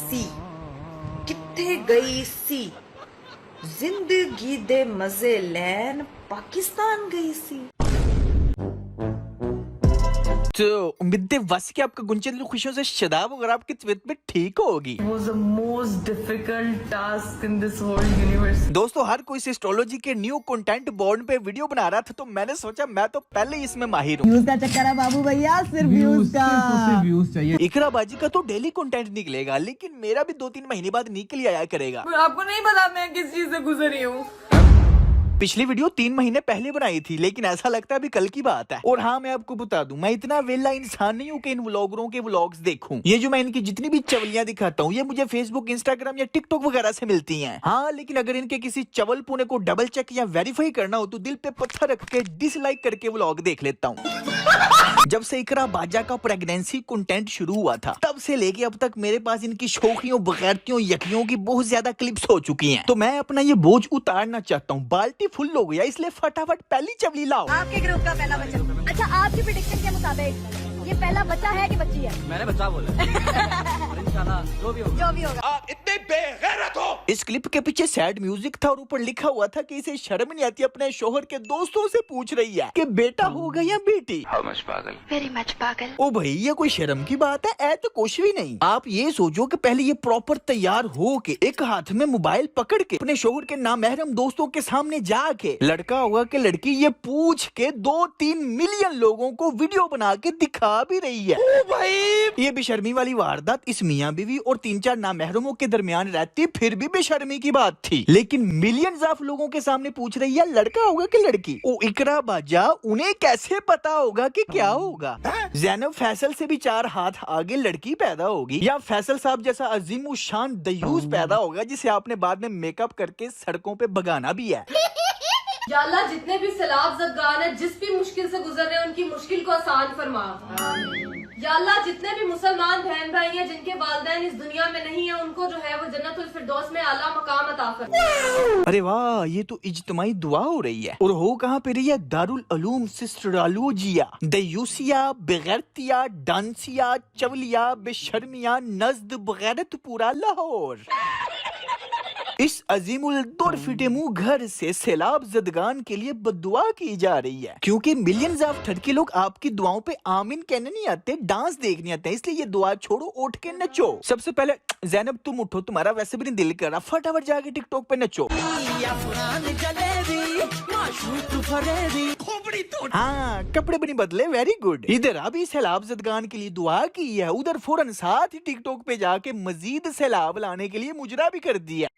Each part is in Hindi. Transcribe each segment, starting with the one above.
सी कित्थे गई सी जिंदगी दे मजे लैन पाकिस्तान गई सी। तो उम्मीद बस कि आपका गुंचन खुशियों से शदाब अगर आपकी तबीयत में ठीक होगी। was the most difficult task in this whole universe। दोस्तों हर कोई एस्ट्रोलॉजी के न्यू कंटेंट बोर्ड पे वीडियो बना रहा था, तो मैंने सोचा मैं तो पहले ही इसमें माहिर हूँ। व्यूज का चक्कर है बाबू भैया, सिर्फ व्यूज का। व्यूज चाहिए। इकरा बाजी का तो डेली कंटेंट निकलेगा, लेकिन मेरा भी 2-3 महीने बाद निकल आया करेगा। आपको नहीं पता मैं किस चीज से गुजरी हूँ। पिछली वीडियो 3 महीने पहले बनाई थी, लेकिन ऐसा लगता है अभी कल की बात है। और हाँ, मैं आपको बता दूं, मैं इतना वेला इंसान नहीं हूँ कि इन व्लॉगरों के व्लॉग्स देखूं। ये जो मैं इनकी जितनी भी चवलियां दिखाता हूँ, ये मुझे फेसबुक, इंस्टाग्राम या टिकटॉक वगैरह से मिलती हैं। हाँ, लेकिन अगर इनके किसी चवल पुणे को डबल चेक या वेरीफाई करना हो तो दिल पे पत्थर रख के डिसलाइक करके व्लॉग देख लेता हूँ। जब से इकरा बाजा का प्रेगनेंसी कंटेंट शुरू हुआ था, तब से लेके अब तक मेरे पास इनकी शौकियों, बगैरतियों, यकियों की बहुत ज्यादा क्लिप्स हो चुकी हैं। तो मैं अपना ये बोझ उतारना चाहता हूँ। बाल्टी फुल हो गया, इसलिए फटाफट पहली चवली लाओ। आपके ग्रुप का पहला बच्चा। अच्छा, आपकी प्रेडिक्शन के मुताबिक ये पहला बच्चा है कि बच्ची है? मैंने बच्चा बोला। इंशाल्लाह जो भी होगा। आप इतने बेगैरत हो। इस क्लिप के पीछे सैड म्यूजिक था और ऊपर लिखा हुआ था कि इसे शर्म नहीं आती, अपने शोहर के दोस्तों से पूछ रही है कि बेटा होगा या बेटी। वेरी मच पागल। ओ भाई, ये कोई शर्म की बात है? ऐ तो कुछ भी नहीं। आप ये सोचो कि पहले ये प्रॉपर तैयार हो के एक हाथ में मोबाइल पकड़ के अपने शोहर के नामहरम दोस्तों के सामने जाके, लड़का होगा कि लड़की, ये पूछ के 2-3 मिलियन लोगों को वीडियो बना के दिखा भी रही है। ओ भाई, ये बेशर्मी वाली वारदात इस मियां बीवी और 3-4 नामहरमों के दरमियान रहती फिर भी बेशर्मी की बात थी, लेकिन मिलियंस ऑफ लोगों के सामने पूछ रही है लड़का होगा कि लड़की। ओ इकरा बाजा, उन्हें कैसे पता होगा कि क्या होगा? ज़ैनब फैसल से भी 4 हाथ आगे लड़की पैदा होगी, या फैसल साहब जैसा अजीम शान दयूस पैदा होगा जिसे आपने बाद में मेकअप करके सड़कों पे भगाना भी है। या अल्लाह, जितने भी सैलाब ज़दगान है, जिस भी मुश्किल से गुजर रहे हैं, उनकी मुश्किल को आसान फरमा। या अल्लाह, जितने भी मुसलमान बहन भाई हैं जिनके वालिदैन इस दुनिया में नहीं है, उनको जो है वो जन्नतुल फिरदौस में आला मकाम अता फरमा। अरे वाह, ये तो इज्तिमाई दुआ हो रही है। और हो कहाँ पे रही है? दारुल उलूम सिस्टरालोजिया, दयूसिया, बेगैरतिया, डांसिया, चवलिया, बेशर्मिया, नज्द, बगैरतपुरा, लाहौर। इस अजीमुल दौर फिटे मुंह घर से सैलाब जदगान के लिए बद्दुआ की जा रही है, क्योंकि मिलियंस ऑफ ठरके लोग आपकी दुआओं पे आमीन कहने नहीं आते, डांस देखने आते हैं। इसलिए ये दुआ छोड़ो, उठ के नचो। सबसे पहले ज़ैनब तुम उठो, तुम्हारा वैसे भी नहीं दिल कर रहा, फटाफट जाके टिकटॉक पे नचो। हाँ, कपड़े भी नहीं बदले, वेरी गुड। इधर अभी सैलाब जदगान के लिए दुआ की है, उधर फौरन साथ ही टिकटॉक पे जाके मजीद सैलाब लाने के लिए मुजरा भी कर दिया।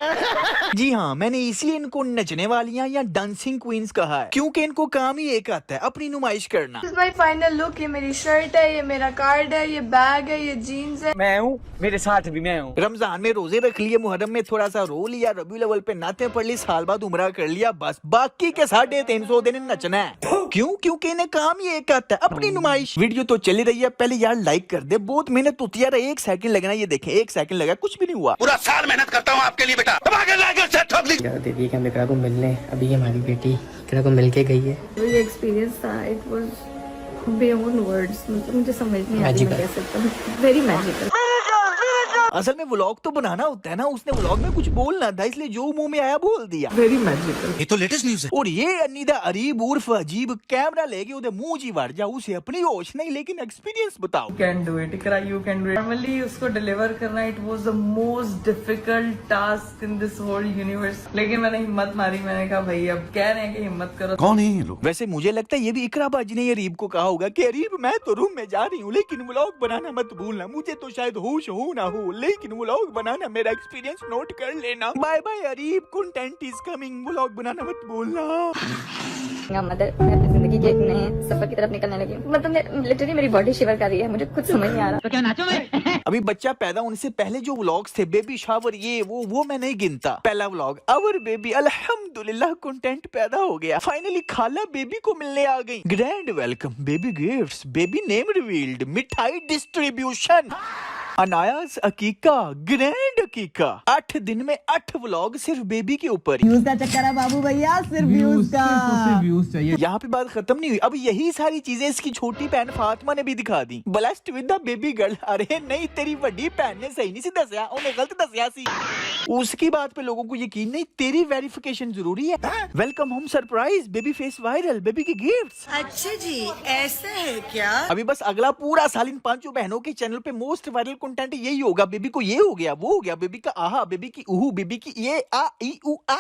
जी हाँ, मैंने इसलिए इनको नचने वालियाँ या डांसिंग क्वींस कहा है, क्योंकि इनको काम ही एक आता है, अपनी नुमाइश करना। This is my final look। ये मेरी शर्ट है, ये मेरा कार्ड है, ये बैग है, ये जीन्स है। मैं हूँ, मेरे साथ भी मैं हूँ। रमजान में रोजे रख लिए, मुहर्रम में थोड़ा सा रो लिया, रबी लेवल पे नाते पढ़ ली, साल बाद उम्रा कर लिया, बस बाकी के 350 दिन नचना है। क्यों? क्योंकि इन्हें काम ही एक आता है, अपनी नुमाइश। वीडियो तो चली रही है, पहले यार लाइक कर दे, बहुत मेहनत होती है यार। 1 सेकंड लगना, ये देखें 1 सेकंड लगा, कुछ भी नहीं हुआ। पूरा साल मेहनत करता हूँ आपके लिए बेटा, दीदी कि हम इकरा को मिलने, अभी हमारी बेटी इकरा को मिल के गई है। ये एक्सपीरियंस था, इट वाज बियॉन्ड वर्ड्स। मतलब मुझे समझ नहीं आ रही मैं कैसे कहूं। Very magical. असल में व्लॉग तो बनाना होता है ना, उसने व्लॉग में कुछ बोलना था, इसलिए जो मुंह में आया बोल दिया। Very magical. ये तो लेटेस्ट न्यूज़ है। और ये अनीदा अरीब उर्फ अजीब कैमरा लेके उधर मुंह जी वड़ जा, उसे अपनी होश नहीं लेकिन एक्सपीरियंस बताओ। Can do it Iqra, you can do it. Normally उसको डिलीवर करना it was the most difficult task in this whole universe, लेकिन मैंने हिम्मत मारी। मैंने कहा भाई अब कह रहे हैं कि हिम्मत करो। कौन है ये लोग? वैसे मुझे लगता है ये भी इकरा बाजी ने अरीब को कहा होगा कि अरीब मैं तो रूम में जा रही हूँ, लेकिन व्लॉग बनाना मत भूलना। मुझे तो शायद होश हो ना हो, लेकिन व्लॉग बनाना मेरा एक्सपीरियंस नोट कर लेना। Bye bye Areeb, content is coming, vlog बनाना मत भूलना। मदर, मैं अपनी जिंदगी के एक नए सफर की तरफ निकलने लगी हूँ। मतलब लिटरली मेरी बॉडी शिवर कर रही है, मुझे कुछ समझ नहीं आ रहा। तो क्या नाचो मैं? अभी बच्चा पैदा होने से पहले जो व्लॉग्स थे, बेबी शावर, ये वो मैं नहीं गिनता। पहला व्लॉग आवर बेबी, अल्हम्दुलिल्लाह कंटेंट पैदा हो गया। फाइनली खाला बेबी को मिलने आ गई, grand welcome, baby gifts, baby name revealed, मिठाई डिस्ट्रीब्यूशन। अनायास अकीका, ग्रैंड अकीका, 8 दिन में 8 व्लॉग सिर्फ बेबी के ऊपर। व्यूज का चक्कर है बाबू भैया, सिर्फ व्यूज का। यहाँ पे बात खत्म नहीं हुई, अब यही सारी चीजें इसकी छोटी बहन फातिमा ने भी दिखा दी। Blessed with the baby girl. अरे नहीं, तेरी बड़ी बहन ने सही नहीं सी दसिया, उन्हें गलत दसिया सी। उसकी बात पे लोगों को यकीन नहीं, तेरी वेरिफिकेशन जरूरी है। Welcome home surprise, baby face viral, baby की गिफ्ट्स। अच्छा जी, ऐसा है क्या? अभी बस अगला पूरा साल इन 5 बहनों के चैनल पे मोस्ट वायरल कंटेंट यही होगा। बेबी को ये हो गया, वो हो गया, बेबी का आहा, बेबी की उहू, बेबी की ये आ ई उ आ।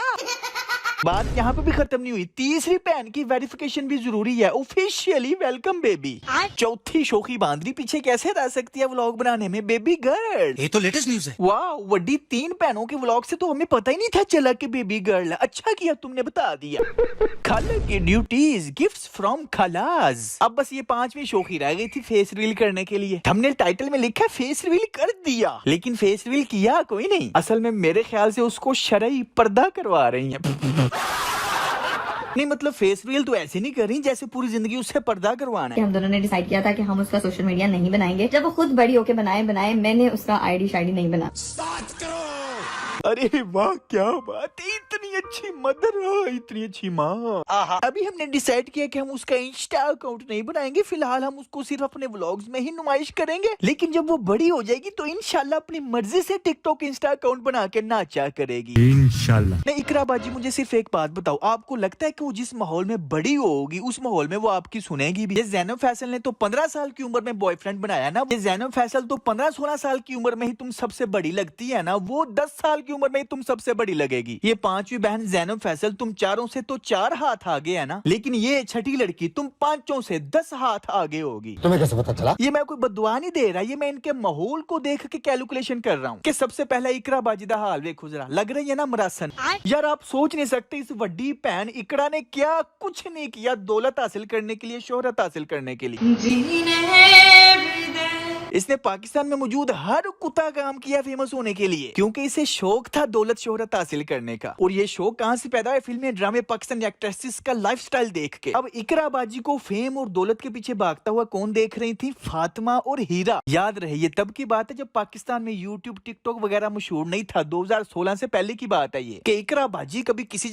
बात यहाँ पे भी खत्म नहीं हुई, तीसरी बहन की वेरिफिकेशन भी जरूरी है। Officially welcome baby. चौथी शोखी बांदरी पीछे कैसे रह सकती है व्लॉग बनाने में, बेबी गर्ल। ये तो लेटेस्ट न्यूज है। वाह, वड्डी 3 बहनों के व्लॉग से तो हमें पता ही नहीं था चला कि बेबी गर्ल। अच्छा किया तुमने बता दिया। खाला की ड्यूटीज, गिफ्ट्स फ्रॉम खलाज। अब बस ये 5वीं शोखी रह गई थी फेस रिवील करने के लिए। हमने टाइटल में लिखा फेस रिवील कर दिया, लेकिन फेस रिवील किया कोई नहीं। असल में मेरे ख्याल से उसको शरई पर्दा करवा रही है। नहीं मतलब फेस रिवील तो ऐसे नहीं कर रही जैसे पूरी जिंदगी उससे पर्दा करवाना है। हम दोनों ने डिसाइड किया था कि हम उसका सोशल मीडिया नहीं बनाएंगे। जब वो खुद बड़ी होके बनाए, मैंने उसका आईडी शाईडी नहीं बना। अरे वाह, क्या बात है, इतनी अच्छी मदर, इतनी अच्छी माँ। अभी हमने डिसाइड किया कि हम उसका इंस्टा अकाउंट नहीं बनाएंगे, फिलहाल हम उसको सिर्फ अपने व्लॉग्स में ही नुमाइश करेंगे। लेकिन जब वो बड़ी हो जाएगी तो इंशाल्लाह अपनी मर्जी से टिकटॉक इंस्टा अकाउंट बना के नाचा करेगी इंशाल्लाह। नहीं इकरा बाजी, मुझे सिर्फ एक बात बताओ, आपको लगता है कि वो जिस माहौल में बड़ी होगी उस माहौल में वो आपकी सुनेगी भी? ज़ैनब फैसल ने तो 15 साल की उम्र में बॉयफ्रेंड बनाया ना। ज़ैनब फैसल तो 15-16 साल की उम्र में ही तुम सबसे बड़ी लगती है ना, वो 10 साल की उम्र में तुम सबसे बड़ी लगेगी। ये 5वीं बहन ज़ैनब फैसल तुम चारों से तो 4 हाथ आगे है ना, लेकिन ये छठी लड़की तुम 5 से 10 हाथ आगे होगी। तुम्हें कैसे पता चला? ये मैं कोई बददुआ नहीं दे रहा, ये मैं इनके माहौल को देख के कैलकुलेशन कर रहा हूँ कि सबसे पहला इकरा बाजी दा हाल देखो जरा, लग रही है ना मरासन। यार आप सोच नहीं सकते इस वड्डी बहन इकरा ने क्या कुछ नहीं किया दौलत हासिल करने के लिए, शोहरत हासिल करने के लिए। इसने पाकिस्तान में मौजूद हर कुत्ता काम किया फेमस होने के लिए, क्योंकि इसे शौक था दौलत शोहरत हासिल करने का। और ये शौक कहाँ से पैदा है? फिल्में, ड्रामे, पाकिस्तानी एक्ट्रेसेस का लाइफस्टाइल देख के। अब इकरा बाजी को फेम और दौलत के पीछे भागता हुआ कौन देख रही थी? फातिमा और हीरा। याद रहे ये तब की बात है जब पाकिस्तान में यूट्यूब, टिकटॉक वगैरह मशहूर नहीं था। 2016 से पहले की बात है ये, कि इकरा बाजी कभी किसी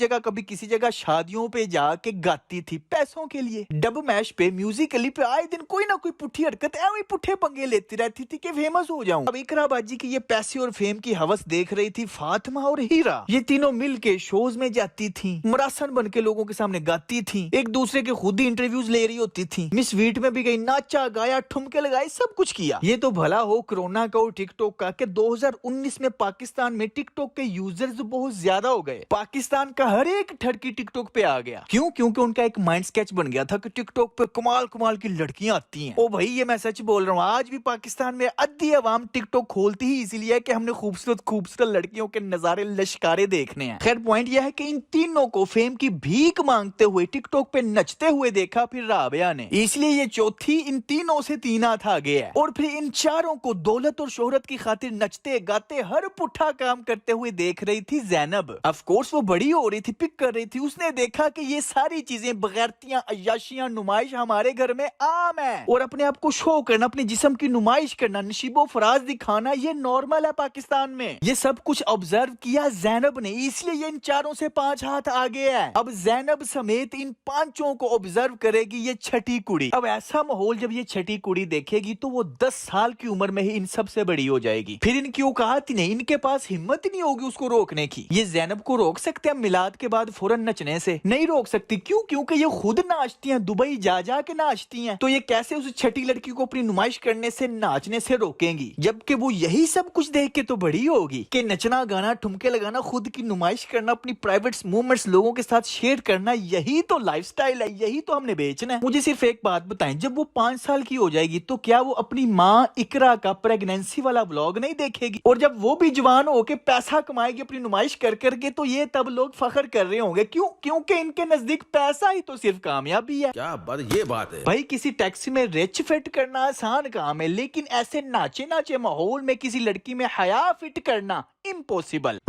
जगह शादियों पे जाके गाती थी पैसों के लिए। डब मैश पे, म्यूजिकली पे आए दिन कोई ना कोई पुट्ठी हरकत, ऐसे पुट्ठे पंगे लेती रहती थी कि फेमस हो जाऊं। अब इकरा बाजी की ये पैसे और फेम की हवस देख रही थी फातिमा और हीरा। ये तीनों मिल के शोज में जाती थी, मरासन बन के लोगों के सामने गाती थी, एक दूसरे के खुद ही इंटरव्यूज ले रही होती थी। मिस वीट में भी गई, नाचा गाया, ठुमके लगाए, सब कुछ किया। ये तो भला हो कोरोना का और टिकटॉक का कि 2019 में पाकिस्तान में टिकटॉक के यूजर्स बहुत ज्यादा हो गए। पाकिस्तान का हर एक ठड़की टिकटॉक पे आ गया। क्यों? क्योंकि उनका एक माइंड स्केच बन गया था कि टिकटॉक पे कमाल कमाल की लड़कियां आती हैं। ओ भाई ये मैं सच बोल रहा हूँ, आज भी पाकिस्तान में अद्धी अवाम टिकटॉक खोलती ही इसीलिए है कि हमने खूबसूरत लड़कियों के नजारे लश्कारे देखने हैं। खैर पॉइंट यह है कि इन तीनों को फेम की भीख मांगते हुए टिकटॉक पे नचते हुए देखा फिर राबिया ने, इसलिए ये चौथी इन तीनों से 3 हाथ आगे है। और फिर इन चारों को दौलत और शोहरत की खातिर नचते गाते हर पुट्ठा काम करते हुए देख रही थी ज़ैनब। ऑफ कोर्स वो बड़ी हो रही थी, पिक कर रही थी, उसने देखा कि ये सारी चीजें बगैरतियां, अय्याशियां, नुमाइश हमारे घर में आम है और अपने आप को शो करना, अपने जिस्म की नुमाइश करना, नशीबो फराज दिखाना ये नॉर्मल है पाकिस्तान में। ये सब कुछ ऑब्जर्व किया ज़ैनब ने, इसलिए ये इन चारों से 5 हाथ आगे है। अब ज़ैनब समेत इन 5 को ऑब्जर्व करेगी ये छठी कुड़ी। अब ऐसा माहौल जब ये छठी कुड़ी देखेगी तो वो 10 साल की उम्र में ही इन सबसे बड़ी हो जाएगी। फिर इनकी औकात ही नहीं, इनके पास हिम्मत ही नहीं होगी उसको रोकने की। ये ज़ैनब को रोक सकते हैं मिलाद के बाद फौरन नचने से? नहीं रोक सकती। क्यों? क्योंकि ये खुद नाचती हैं, दुबई जा के नाचती हैं। तो ये कैसे उस छठी लड़की को अपनी नुमाइश करने से, नाचने से रोकेंगी? जबकि वो यही सब कुछ देख के तो बड़ी होगी कि नचना, गाना, ठुमके लगाना, खुद की नुमाइश करना, अपनी प्राइवेट मूवमेंट्स लोगों के साथ शेयर करना, यही तो लाइफस्टाइल है, यही तो हमने बेचना है। मुझे सिर्फ एक बात बताएं, जब वो 5 साल की हो जाएगी तो क्या वो अपनी माँ इकरा का प्रेगनेंसी वाला व्लॉग नहीं देखेगी? और जब वो भी जवान होके पैसा कमाएगी अपनी नुमाइश कर करके, तो ये तब लोग फख्र कर रहे होंगे। क्यों? क्योंकि इनके नजदीक पैसा ही तो सिर्फ कामयाबी है। क्या बात, ये बात है भाई किसी टैक्सी में रिच फिट करना आसान काम है, लेकिन ऐसे नाचे नाचे माहौल में किसी लड़की में हया फिट करना इम्पॉसिबल।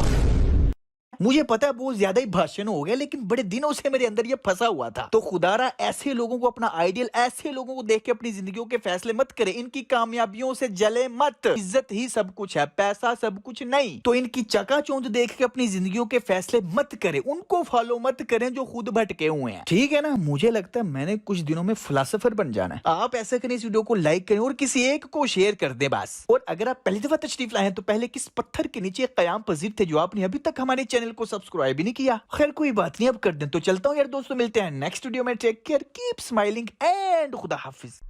मुझे पता है बहुत ज्यादा ही भाषण हो गया, लेकिन बड़े दिनों से मेरे अंदर ये फंसा हुआ था। तो खुदारा ऐसे लोगों को अपना आइडियल, ऐसे लोगों को देख के अपनी जिंदगियों के फैसले मत करे, इनकी कामयाबियों से जले मत। इज्जत ही सब कुछ है, पैसा सब कुछ नहीं। तो इनकी चकाचौंध देख के अपनी जिंदगियों के फैसले मत करें, उनको फॉलो मत करें जो खुद भटके हुए हैं, ठीक है ना। मुझे लगता है मैंने कुछ दिनों में फिलोसोफर बन जाना है। आप ऐसा करें, इस वीडियो को लाइक करें और किसी एक को शेयर कर दे बस। और अगर आप पहली दफा तशरीफ लाए हैं तो पहले किस पत्थर के नीचे कयाम पजीर थे जो आपने अभी तक हमारे चैनल को सब्सक्राइब भी नहीं किया। खैर कोई बात नहीं, अब कर दें। तो चलता हूँ यार दोस्तों, मिलते हैं नेक्स्ट वीडियो में। Take care, keep smiling and खुदा हाफिज।